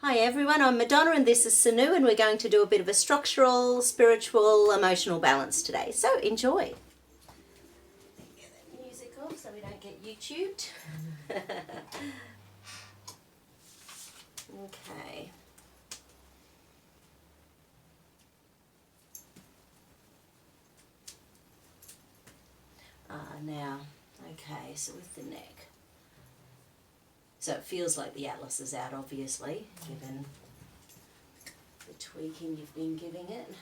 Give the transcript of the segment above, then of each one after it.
Hi everyone, I'm Madonna and this is Sinoux, and we're going to do a bit of a structural, spiritual, emotional balance today. So enjoy. Get that music off so we don't get YouTubed. Okay. Now, okay, so with the neck. So it feels like the atlas is out, obviously, given the tweaking you've been giving it.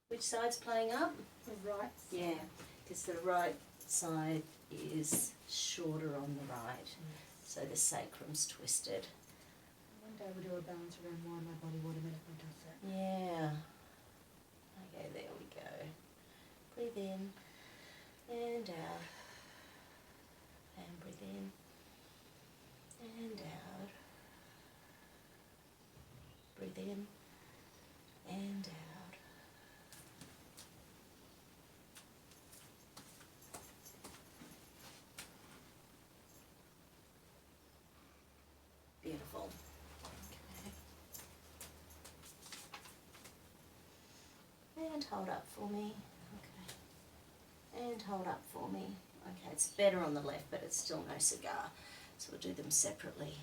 Which side's playing up? The right. Yeah, because the right side is shorter on the right, so the sacrum's twisted. One day we'll do a balance around why my body automatically does that. Yeah. Okay, there we go. Breathe in and out. And breathe in and out. Breathe in and out. Beautiful. Okay. And hold up for me. Okay. And hold up for me. Okay, it's better on the left, but it's still no cigar. So we'll do them separately.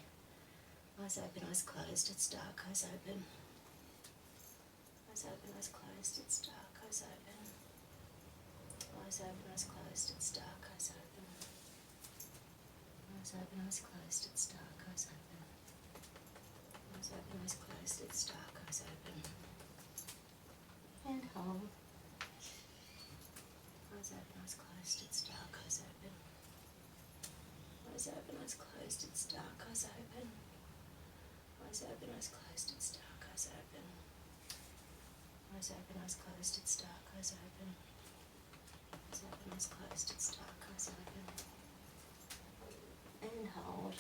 Eyes open, eyes closed, it's dark, eyes open. Eyes open, eyes closed, it's dark, eyes open. Eyes open, eyes closed, it's dark, eyes open. Eyes open, eyes closed, it's dark, eyes open. Eyes open, eyes closed, it's dark, eyes open. And hold. Eyes open, eyes closed, it's dark, eyes open. Eyes open, eyes closed, it's dark, eyes open. Eyes open, eyes closed, it's dark, eyes open. Eyes open, eyes closed, it's dark, eyes open. Eyes open, eyes closed, it's dark, eyes open. And hold.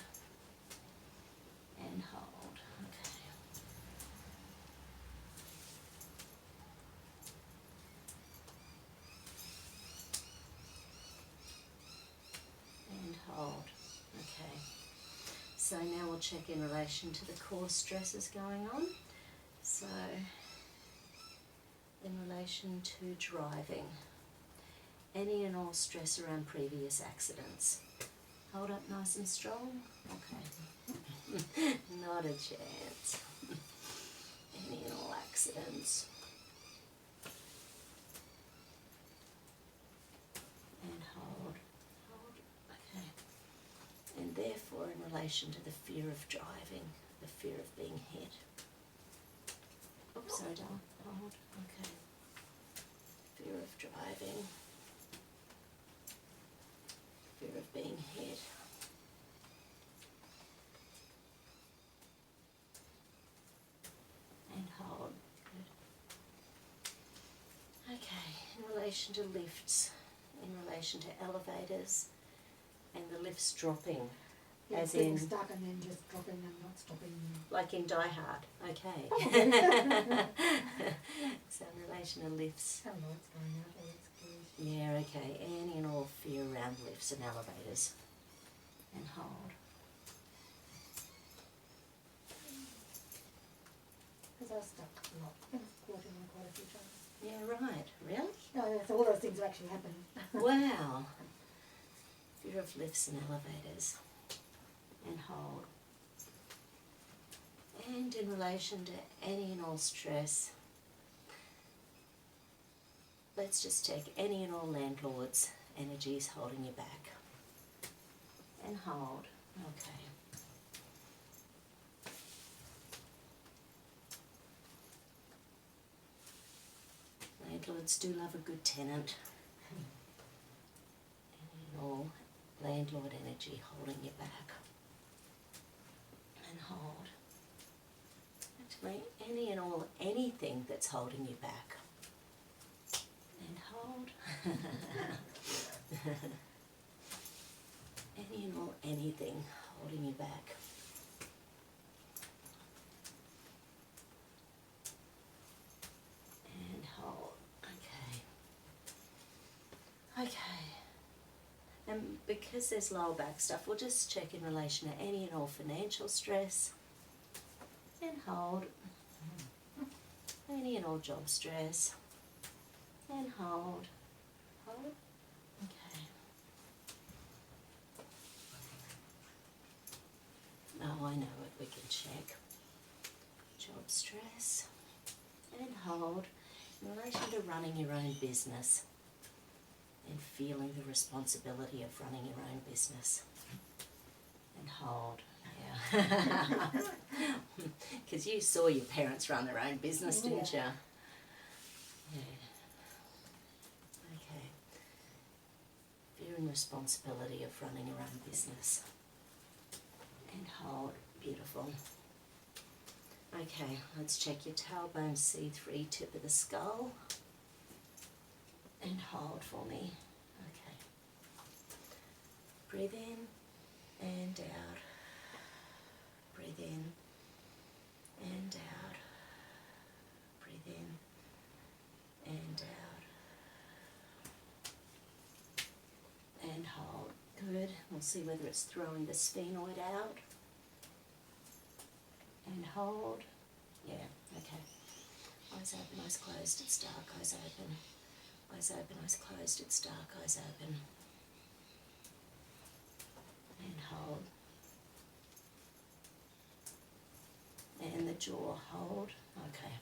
And hold. Okay. And hold. Okay. So now we'll check in relation to the core stresses going on. So, in relation to driving, any and all stress around previous accidents. Hold up nice and strong. Okay. Not a chance. Any and all accidents. And hold. Hold. Okay. And therefore, in relation to the fear of driving, the fear of being hit. Oops, sorry, darling. Hold. Okay. Fear of driving. Fear of being hit. And hold. Good. Okay, in relation to lifts, in relation to elevators, and the lifts dropping. Yeah, as being in stuck and then just dropping and not stopping. like in Die Hard, okay. So in relation to lifts. Some lights going out, all that's good. Yeah, okay. Any and all fear around lifts and elevators. And hold. Because I was stuck a lot. I was caught in one quite a few times. Yeah, right. Really? No, yeah, so all those things are actually happening. Wow. Fear of lifts and elevators. And hold. And in relation to any and all stress, let's just take any and all landlords' energies holding you back. And hold. Okay. Landlords do love a good tenant. Any and all landlord energy holding you back. And hold. Actually, any and all anything that's holding you back. And hold. Any and all anything holding you back. Because there's lower back stuff, we'll just check in relation to any and all financial stress. And hold. Any and all job stress. And hold. Hold. Okay. Oh, I know it. We can check. Job stress. And hold. In relation to running your own business. And feeling the responsibility of running your own business. And hold. Yeah. Because you saw your parents run their own business, didn't you? Yeah. Okay. Fear and responsibility of running your own business. And hold. Beautiful. Okay, let's check your tailbone C3 tip of the skull. And hold for me. Okay. Breathe in and out. Breathe in and out. Breathe in and out. And hold. Good. We'll see whether it's throwing the sphenoid out. And hold. Yeah, okay. Eyes open, eyes closed. It's dark. Eyes open. Eyes open, eyes closed. It's dark. Eyes open. And hold. And the jaw, hold. Okay.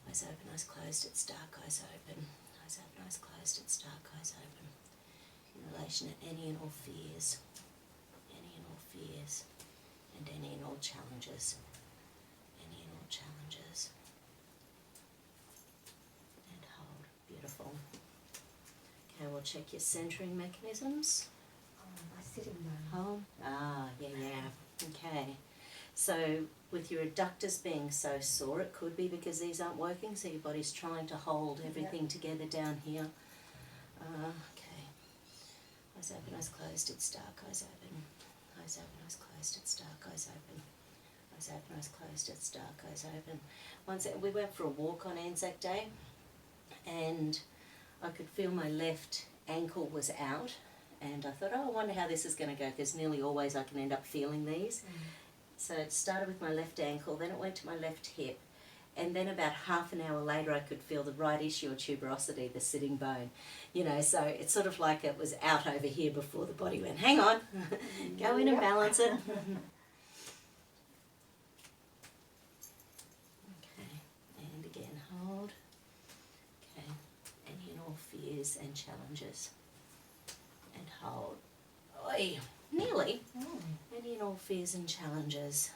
Eyes open, eyes closed. It's dark. Eyes open. Eyes open, eyes closed. It's dark. Eyes open. In relation to any and all fears. Any and all fears. And any and all challenges. Any and all challenges. And hold. Beautiful. Okay, we'll check your centering mechanisms. My sitting bone. Hold. Ah, yeah. Okay. So with your adductors being so sore, it could be because these aren't working, so your body's trying to hold everything together down here. Okay. Eyes open, eyes closed. It's dark. Eyes open. Eyes open, eyes closed. It's dark. Eyes open. Eyes open, eyes closed. It's dark. Eyes open. We went for a walk on Anzac Day, and I could feel my left ankle was out, and I thought, oh, I wonder how this is going to go, because nearly always I can end up feeling these. So it started with my left ankle, then it went to my left hip, and then about half an hour later I could feel the right ischial tuberosity, the sitting bone. You know, so it's sort of like it was out over here before the body went, hang on, go in and balance it. Okay, and again, hold. Okay, any and all fears and challenges. And hold. Oi, nearly. Any and all fears and challenges.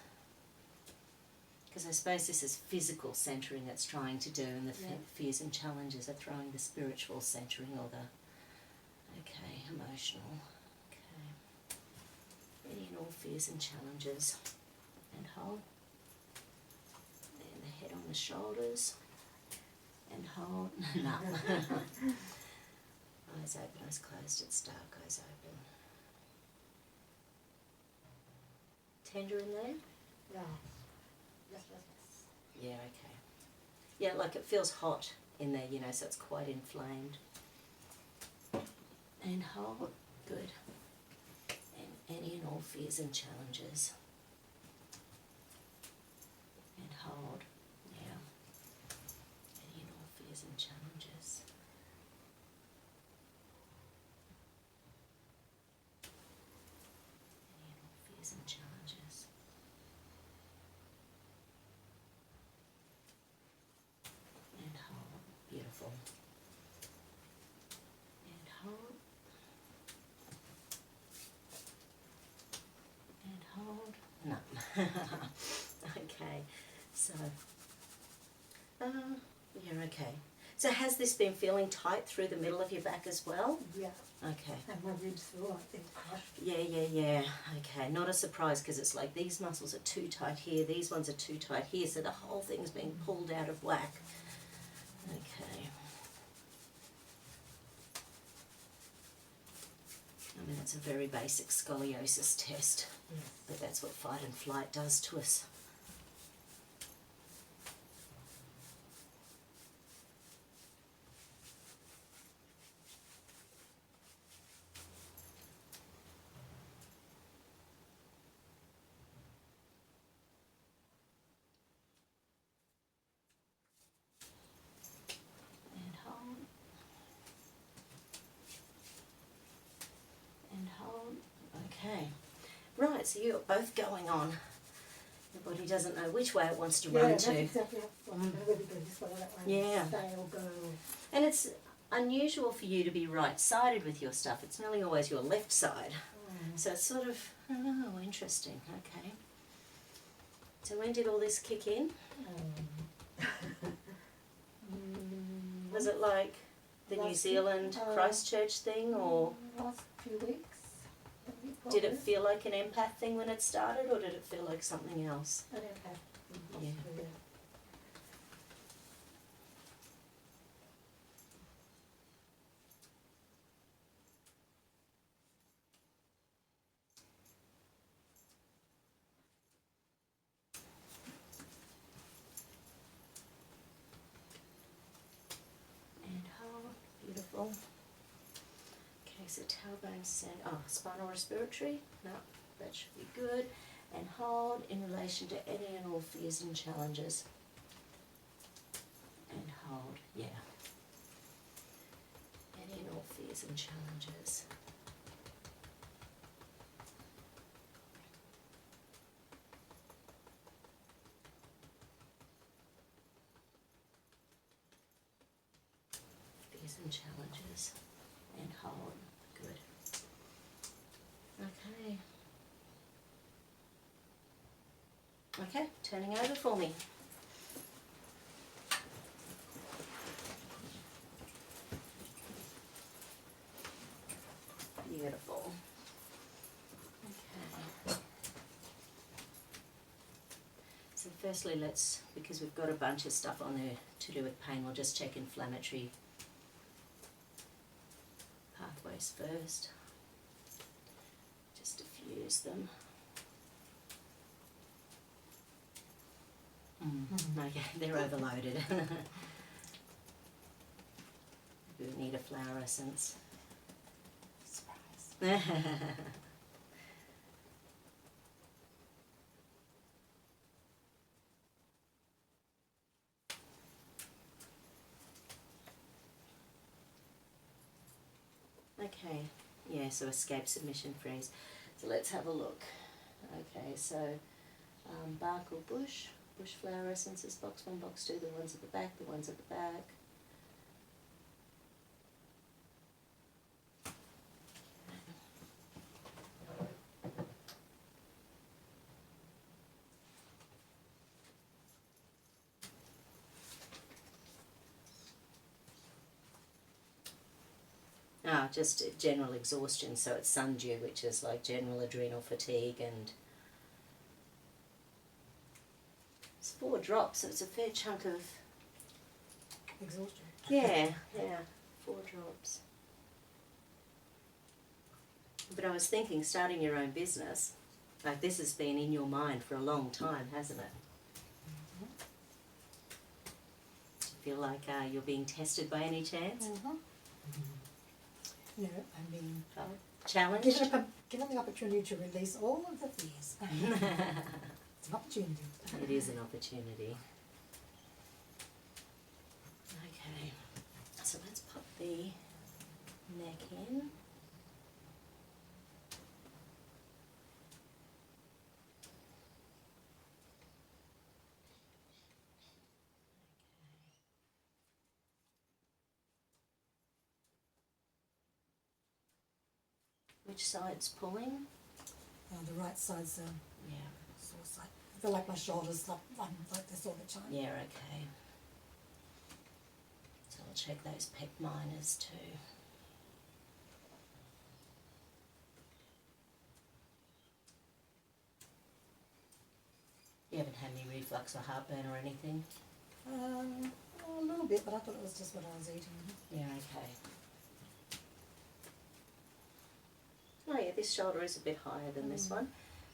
Because I suppose this is physical centering it's trying to do, and the fears and challenges are throwing the spiritual centering or the, okay, emotional. Okay. Any and all fears and challenges. And hold. And the head on the shoulders. And hold. No. Eyes open, eyes closed. It's dark. Eyes open. Tender in there? Yeah. Yes. Yeah, okay. Yeah, like it feels hot in there, you know, so it's quite inflamed. And hold. Good. And any and all fears and challenges. And hold. Yeah. Any and all fears and challenges. Any and all fears and challenges. Beautiful. And hold. And hold. No. Okay. So, yeah, okay. So has this been feeling tight through the middle of your back as well? Yeah. Okay. And my ribs feel like they're crushed. Yeah. Okay, not a surprise, because it's like these muscles are too tight here, these ones are too tight here, so the whole thing's being pulled out of whack. Okay. I mean, it's a very basic scoliosis test, but that's what fight and flight does to us. right, so you've got both going on. Your body doesn't know which way it wants to Yeah, run that's to. exactly how I'm really good this way or that way. Yeah. Stay or go. And it's unusual for you to be right-sided with your stuff. It's nearly always your left side. So it's sort of, oh, interesting. Okay. So when did all this kick in? Was it like the New Zealand Christchurch thing, or Last few weeks. did it feel like an empath thing when it started, or did it feel like something else? An empath. Yeah. And hold, beautiful. Okay, so tailbone send, spinal respiratory, no, that should be good. And hold in relation to any and all fears and challenges. And hold, yeah. Any and all fears and challenges. Fears and challenges. And hold, good. Okay. Okay, turning over for me. Beautiful. Okay. So firstly, because we've got a bunch of stuff on there to do with pain, we'll just check inflammatory pathways first. Just diffuse them. Okay, they're overloaded. We need a flower essence. Surprise. Okay, yeah, so escape, submission, freeze. So let's have a look. Okay, so bark or bush. Bush flower essences, box 1, box 2, the ones at the back, the ones at the back. Just general exhaustion, so it's sundew, which is like general adrenal fatigue, and it's 4 drops, so it's a fair chunk of Exhaustion. yeah, 4 drops. But I was thinking, starting your own business, like this has been in your mind for a long time, hasn't it? Do you feel like you're being tested by any chance? No, I'm being Challenged? given the opportunity to release all of the fears. It's an opportunity. It is an opportunity. Okay, so let's pop the neck in. Which side's pulling? The right side's Yeah. sore side. I feel like my shoulders I'm like this all the time. Yeah, okay. So I'll check those pec minors too. You haven't had any reflux or heartburn or anything? A little bit, but I thought it was just what I was eating. Yeah, okay. Oh yeah, this shoulder is a bit higher than this one.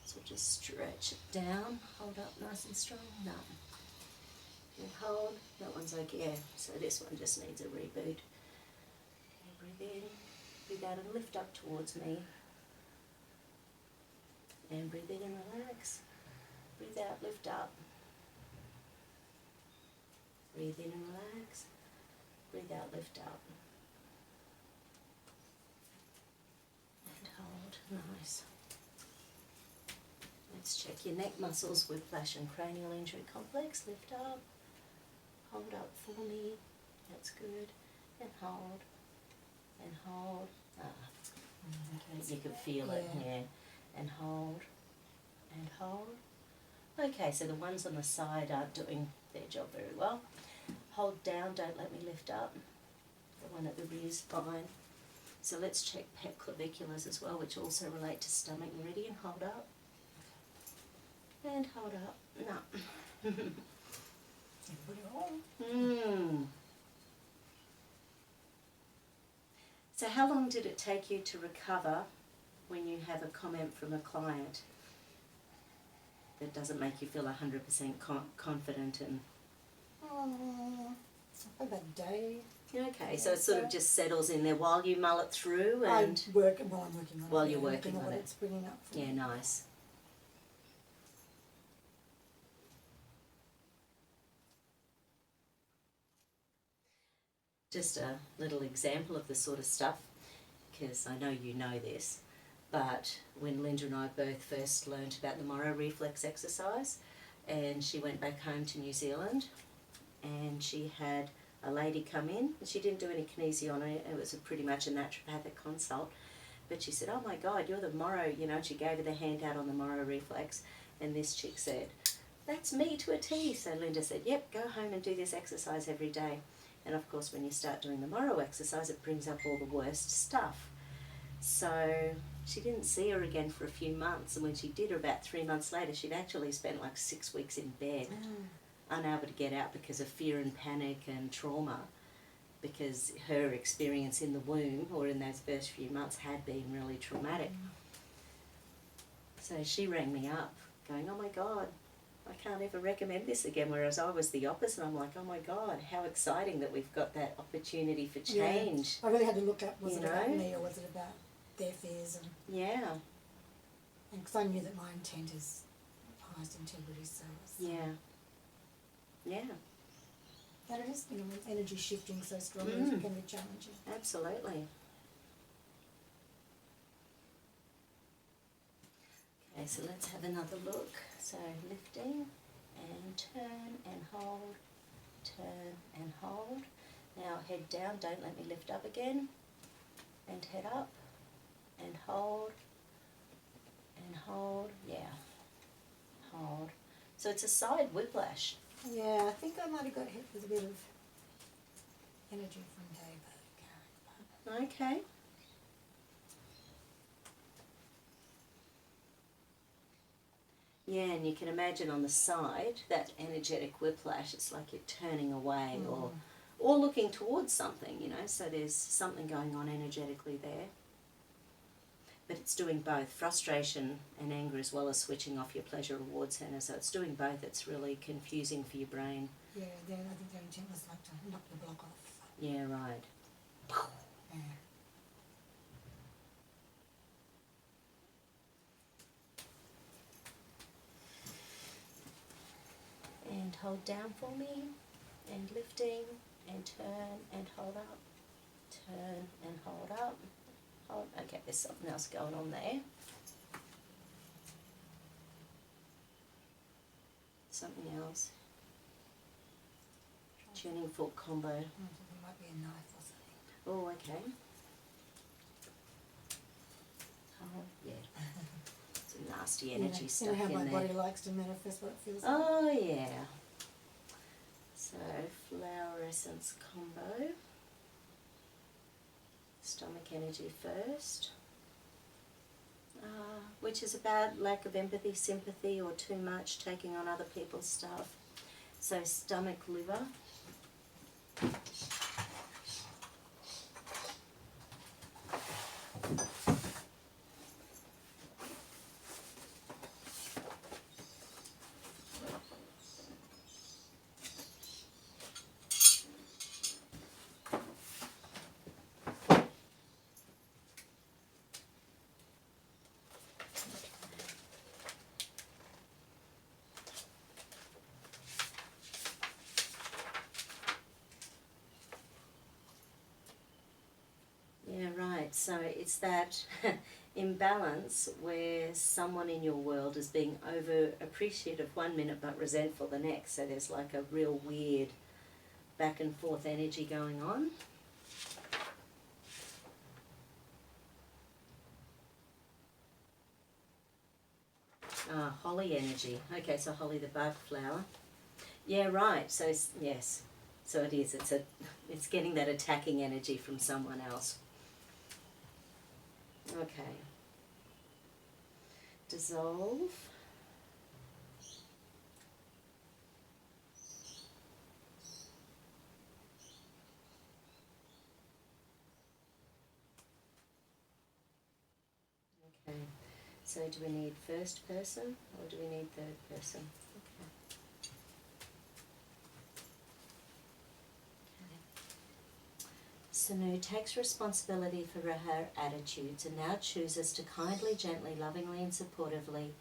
So just stretch it down, hold up nice and strong. No. And hold, that one's okay. Yeah, so this one just needs a reboot. Okay, breathe in, breathe out and lift up towards me. And breathe in and relax. Breathe out, lift up. Breathe in and relax. Breathe out, lift up. And hold, nice. Let's check your neck muscles, whiplash and cranial injury complex. Lift up, hold up for me. That's good. And hold, and hold. Okay, you can feel it, yeah. And hold, and hold. Okay, so the ones on the side aren't doing their job very well. Hold down, don't let me lift up. The one at the rear is fine. So let's check pec claviculars as well, which also relate to stomach meridian. Hold up. And hold up. No. So how long did it take you to recover when you have a comment from a client that doesn't make you feel 100% confident and... About a day. Okay, so it sort of just settles in there while you mull it through and... I'm working on it. While you're working on what it. It's bringing up for Yeah, me. nice. Just a little example of the sort of stuff, because I know you know this, but when Linda and I both first learnt about the Morrow reflex exercise, and she went back home to New Zealand, and she had a lady come in, and she didn't do any kinesi on it, it was pretty much a naturopathic consult, but she said, oh my God, you're the Morrow, you know, and she gave her the handout on the Morrow reflex, and this chick said, that's me to a T. So Linda said, yep, go home and do this exercise every day. And of course, when you start doing the Morrow exercise, it brings up all the worst stuff. So she didn't see her again for a few months, and when she did her about 3 months later, she'd actually spent like 6 weeks in bed, unable to get out because of fear and panic and trauma, because her experience in the womb or in those first few months had been really traumatic. So she rang me up going, oh my God, I can't ever recommend this again, whereas I was the opposite. I'm like, oh my God, how exciting that we've got that opportunity for change. Yeah. I really had to look up, was you it know? about me or was it about their fears? And Yeah. And because I knew that my intent is highest integrity, so yeah. Yeah. But it is, you know, energy shifting so strongly, it can be challenging. Absolutely. Okay, so let's have another look. So lifting and turn and hold, turn and hold. Now head down, don't let me lift up again. And head up and hold, yeah, hold. So it's a side whiplash. Yeah, I think I might have got hit with a bit of energy from Dave. Okay. Yeah, and you can imagine on the side, that energetic whiplash, it's like you're turning away or looking towards something, you know, so there's something going on energetically there. But it's doing both, frustration and anger, as well as switching off your pleasure reward centre, so it's doing both. It's really confusing for your brain. Yeah, I think their intent was like to knock the block off. Yeah, right. Yeah. And hold down for me, and lifting, and turn, and hold up, turn, and hold up, hold. Okay, there's something else going on there. Something else. Tuning fork combo. I think it might be a knife or something. Oh, okay. Oh, yeah. Some nasty energy stuff you know how in my there. body likes to manifest what it feels like. Oh, yeah. So, flower essence combo. Stomach energy first. Which is about lack of empathy, sympathy, or too much taking on other people's stuff. So, stomach, liver. Yeah, right. So it's that imbalance where someone in your world is being over appreciative one minute but resentful the next. So there's like a real weird back and forth energy going on. Holly energy. Okay, so holly the bug flower. Yeah, right. So yes, so it is. It's getting that attacking energy from someone else. Okay. Dissolve. Okay. So do we need first person or do we need third person? Okay. Sinoux takes responsibility for her attitudes and now chooses to kindly, gently, lovingly and supportively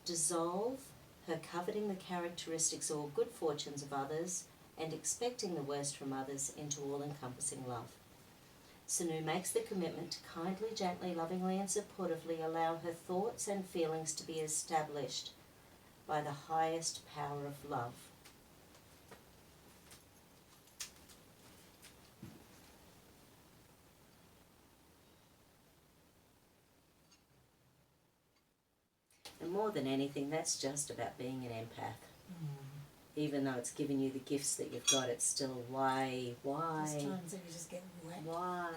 dissolve her coveting the characteristics or good fortunes of others and expecting the worst from others into all-encompassing love. Sinoux makes the commitment to kindly, gently, lovingly and supportively allow her thoughts and feelings to be established by the highest power of love. And more than anything, that's just about being an empath. Even though it's given you the gifts that you've got, it's still why? There's times that you just get wet. Why?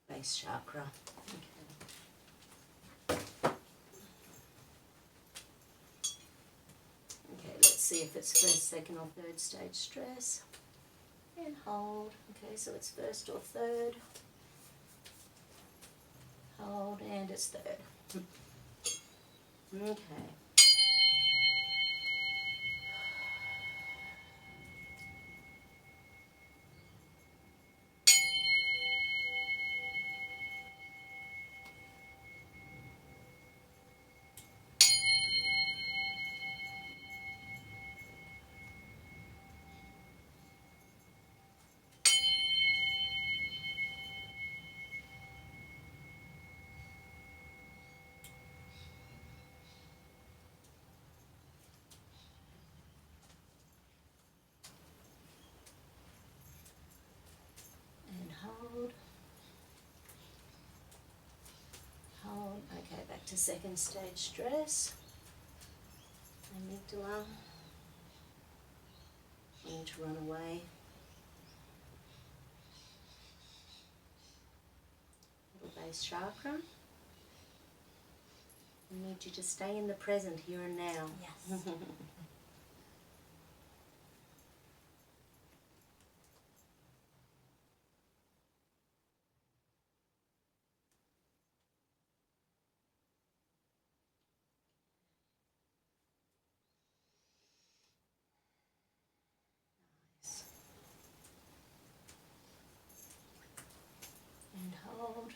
Base chakra. Okay. Okay, let's see if it's first, second or third stage stress. And hold. Okay, so it's first or third. Hold, and it's third. Okay. And hold. Hold. Okay, back to second stage stress. Amygdala. Wanting to run away. Little base chakra. I need you to stay in the present, here and now. Yes. And hold.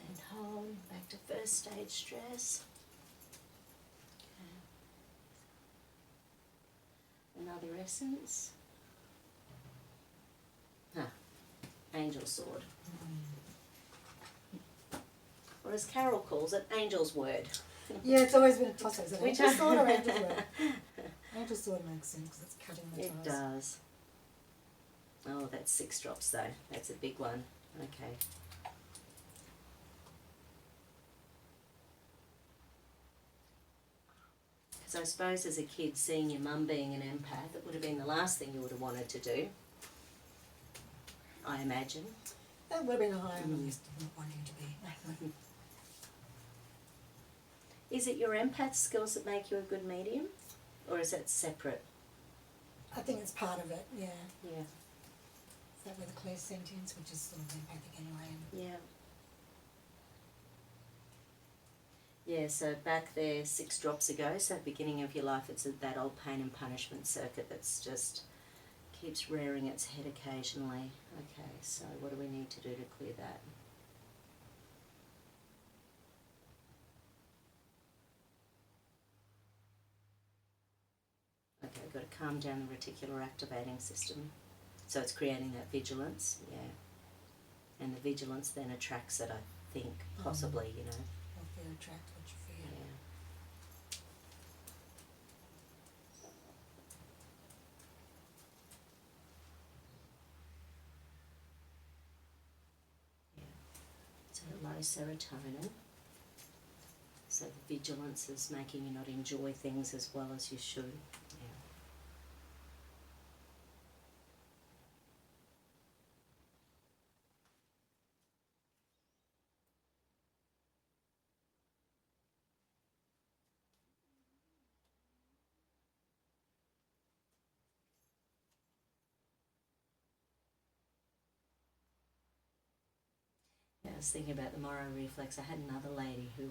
And hold. Back to first stage stress. Okay. Another essence. Angel sword. Or as Carol calls it, angel's word. Yeah, it's always been a toss-up. Is it Which angel sword or angel's word? Angel sword makes sense because it's cutting the It ties. does. Oh, that's 6 drops though. That's a big one. Okay. Because I suppose as a kid, seeing your mum being an empath, it would have been the last thing you would have wanted to do. I imagine. That would have been high on the list of not wanting to be. Is it your empath skills that make you a good medium? Or is that separate? I think it's part of it, yeah. Yeah. Is that with the clairsentience, which is sort of empathic anyway? And Yeah. Yeah, so back there 6 drops ago, so beginning of your life, it's that old pain and punishment circuit that's just keeps rearing its head occasionally. Okay, so what do we need to do to clear that? Okay, we've got to calm down the reticular activating system. So it's creating that vigilance, yeah. And the vigilance then attracts it, I think, possibly, you know. Your fear attracts what you fear. Yeah. So low serotonin. So the vigilance is making you not enjoy things as well as you should. Yeah. Yeah, I was thinking about the Moro reflex. I had another lady who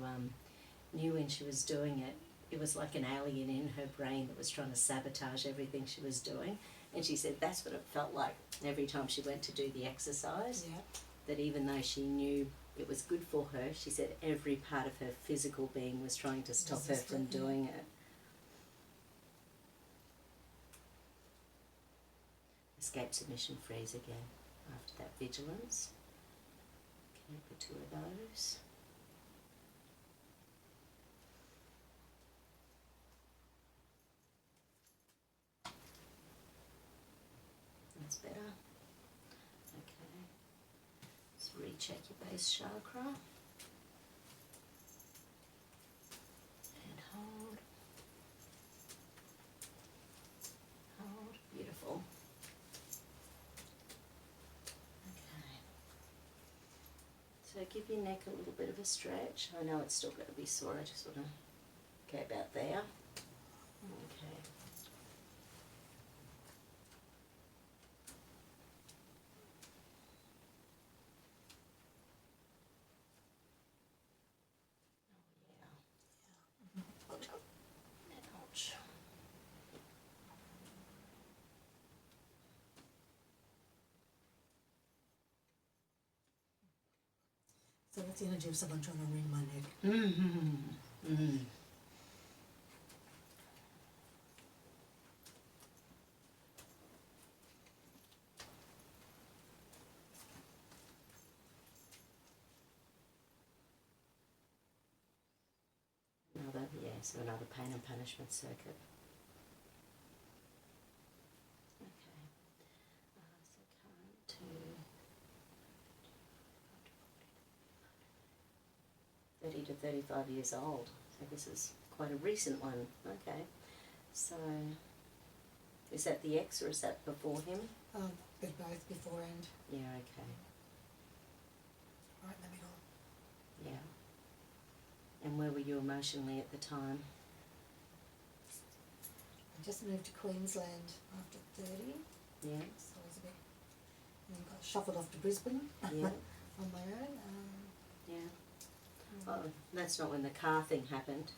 knew when she was doing it, it was like an alien in her brain that was trying to sabotage everything she was doing. And she said that's what it felt like every time she went to do the exercise. Yeah. That even though she knew it was good for her, she said every part of her physical being was trying to stop her from doing it. Escape submission freeze again after that vigilance. Connect the two of those. That's better. Okay. Let's recheck your base chakra. And hold. Hold. Beautiful. Okay. So give your neck a little bit of a stretch. I know it's still going to be sore. I just want to go about there. Okay. Ouch. So that's the energy of someone trying to wring my neck. Mm-hmm. Mm-hmm. Another, yeah, so another pain and punishment circuit. Okay. So current to 30 to 35 years old. So this is quite a recent one. Okay. So is that the ex or is that before him? But both beforehand, Yeah, okay. right in the middle. Yeah. And where were you emotionally at the time? I just moved to Queensland after 30, Yeah. so I was a bit, and then got shuffled off to Brisbane Yeah. on my own. Yeah. Oh, that's not when the car thing happened.